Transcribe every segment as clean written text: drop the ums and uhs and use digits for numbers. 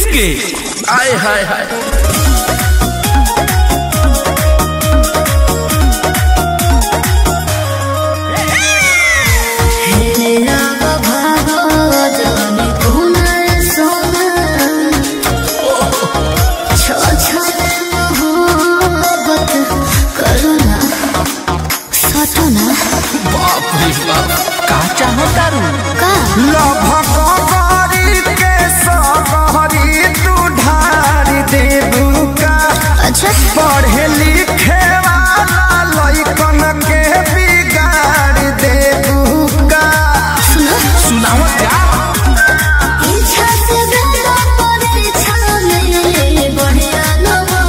के आय हाय हाय का चाहो तारू का लभकरी के सहरी तू ढारी देबू का। अच्छा पढ़े लिखे वाला लइकन के बिगाड़ देबू का। सुनाओ क्या इच्छा से बेटा परीक्षा नहीं बढ़िया नवा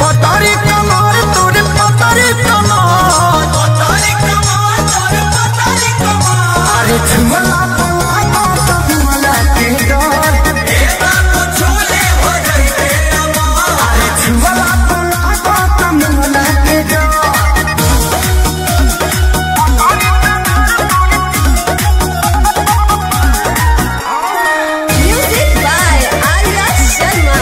पतरी कमर तोरे पतरी कमर छुमला पला छुमला के डर छोले हो जाइते अमर छुमला पला छुमला के डर। Music by Arya Sharma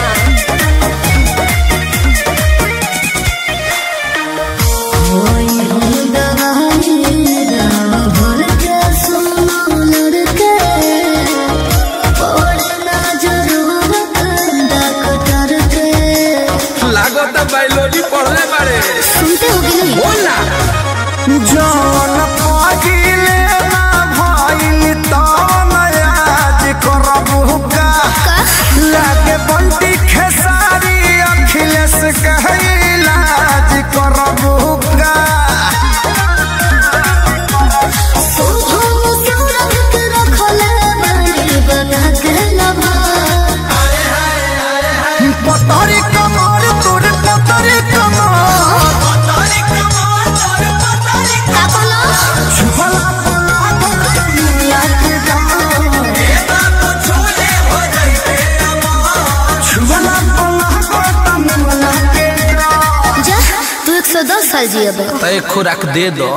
biology पढ़ले बारे सुनते हो कि नहीं बोल ना जौन पागिले ना भइल तौन आज करबू का। लागे बंटी खेसारी अखिलेश के इलाज करबू का। पतरी कमर तोरे पतरी कमर छुपला पला के डर छुपला पला के डर। जा तू 110 साल जिया बे तो एक खुराक दे दो।